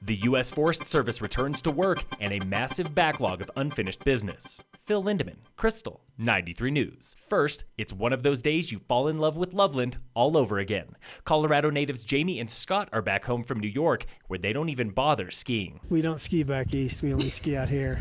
The U.S. Forest Service returns to work and a massive backlog of unfinished business. Phil Lindeman, Krystal, 93 News. First, it's one of those days you fall in love with Loveland all over again. Colorado natives Jamie and Scott are back home from New York, where they don't even bother skiing. We don't ski back east. We only ski out here.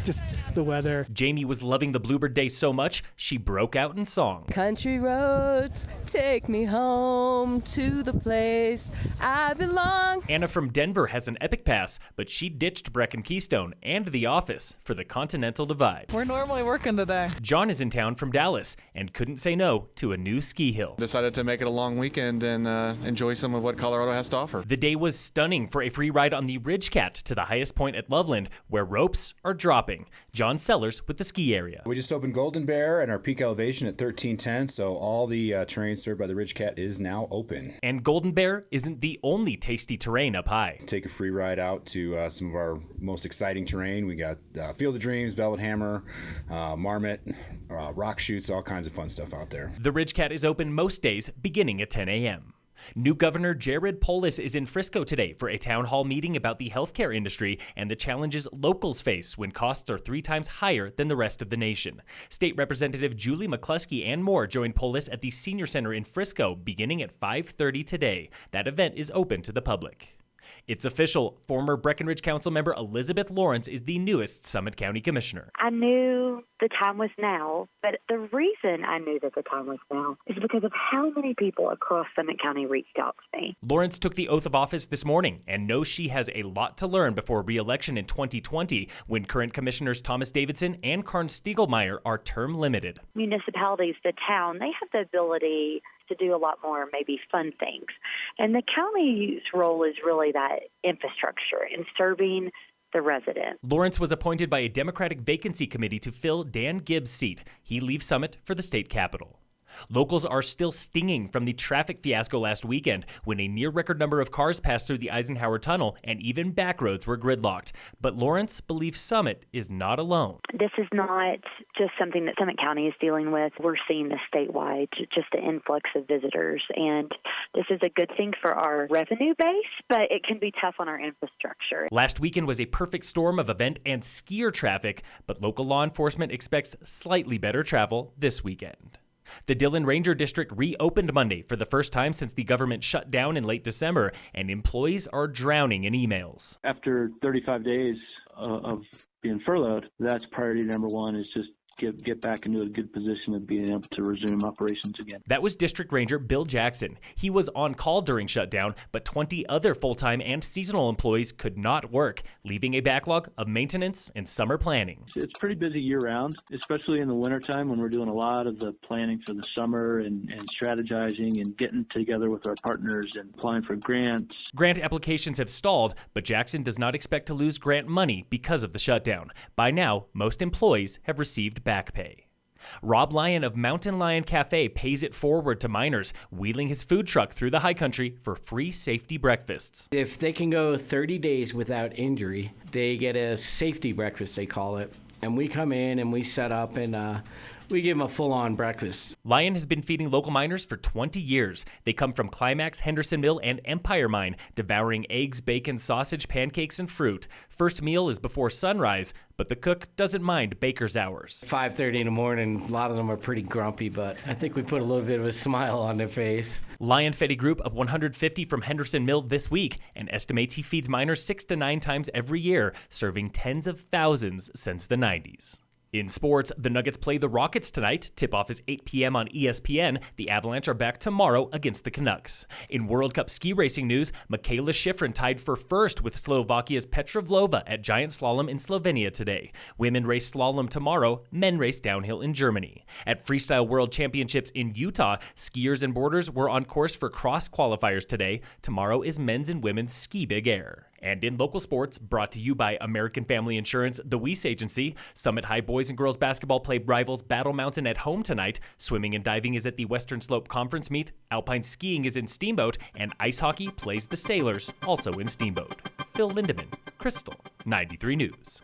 Just the weather. Jamie was loving the Bluebird Day so much, she broke out in song. Country roads, take me home to the place I belong. Anna from Denver has an Epic Pass, but she ditched Breck and Keystone and The Office for the Continental Divide. We're normally working today. John is in town from Dallas and couldn't say no to a new ski hill. Decided to make it a long weekend and enjoy some of what Colorado has to offer. The day was stunning for a free ride on the Ridge Cat to the highest point at Loveland, where ropes are dropping. John Sellers with the ski area. We just opened Golden Bear and our peak elevation at 1310, so all the terrain served by the Ridge Cat is now open. And Golden Bear isn't the only tasty terrain up high. Take a free ride out to some of our most exciting terrain. We got Field of Dreams, Velvet Hammer, Marmot, rock chutes, all kinds of fun stuff out there. The Ridge Cat is open most days beginning at 10 a.m. New Governor Jared Polis is in Frisco today for a town hall meeting about the healthcare industry and the challenges locals face when costs are 3 times higher than the rest of the nation. State Representative Julie McCluskey and more join Polis at the Senior Center in Frisco beginning at 5:30 today. That event is open to the public. It's official. Former Breckenridge Council member Elisabeth Lawrence is the newest Summit County Commissioner. I knew the time was now, but the reason I knew that the time was now is because of how many people across Summit County reached out to me. Lawrence took the oath of office this morning and knows she has a lot to learn before re-election in 2020 when current commissioners Thomas Davidson and Karn Stiegelmeier are term limited. Municipalities, the town, they have the ability to do a lot more maybe fun things. And the county's role is really that infrastructure and serving the residents. Lawrence was appointed by a Democratic vacancy committee to fill Dan Gibbs' seat. He leaves Summit for the state capitol. Locals are still stinging from the traffic fiasco last weekend when a near-record number of cars passed through the Eisenhower Tunnel and even back roads were gridlocked. But Lawrence believes Summit is not alone. This is not just something that Summit County is dealing with. We're seeing this statewide, just the influx of visitors. And this is a good thing for our revenue base, but it can be tough on our infrastructure. Last weekend was a perfect storm of event and skier traffic, but local law enforcement expects slightly better travel this weekend. The Dillon Ranger District reopened Monday for the first time since the government shut down in late December, and employees are drowning in emails. After 35 days of being furloughed, that's priority number one, is just get back into a good position of being able to resume operations again. That was District Ranger Bill Jackson. He was on call during shutdown, but 20 other full-time and seasonal employees could not work, leaving a backlog of maintenance and summer planning. It's pretty busy year-round, especially in the wintertime when we're doing a lot of the planning for the summer and strategizing and getting together with our partners and applying for grants. Grant applications have stalled, but Jackson does not expect to lose grant money because of the shutdown. By now, most employees have received back pay. Rob Lyon of Mountain Lion Cafe pays it forward to miners, wheeling his food truck through the high country for free safety breakfasts. If they can go 30 days without injury, they get a safety breakfast, they call it. And we come in and we set up and we give them a full-on breakfast. Lyon has been feeding local miners for 20 years. They come from Climax, Henderson Mill, and Empire Mine, devouring eggs, bacon, sausage, pancakes, and fruit. First meal is before sunrise, but the cook doesn't mind baker's hours. 5:30 in the morning, a lot of them are pretty grumpy, but I think we put a little bit of a smile on their face. Lyon fed a group of 150 from Henderson Mill this week and estimates he feeds miners 6 to 9 times every year, serving tens of thousands since the 90s. In sports, the Nuggets play the Rockets tonight. Tip-off is 8 p.m. on ESPN. The Avalanche are back tomorrow against the Canucks. In World Cup ski racing news, Michaela Shiffrin tied for first with Slovakia's Petra Vlhova at giant slalom in Slovenia today. Women race slalom tomorrow. Men race downhill in Germany. At Freestyle World Championships in Utah, skiers and boarders were on course for cross qualifiers today. Tomorrow is men's and women's ski big air. And in local sports, brought to you by American Family Insurance, the Weiss Agency, Summit High boys and girls basketball play rivals Battle Mountain at home tonight. Swimming and diving is at the Western Slope Conference meet. Alpine skiing is in Steamboat, and ice hockey plays the Sailors, also in Steamboat. Phil Lindeman, Krystal, 93 News.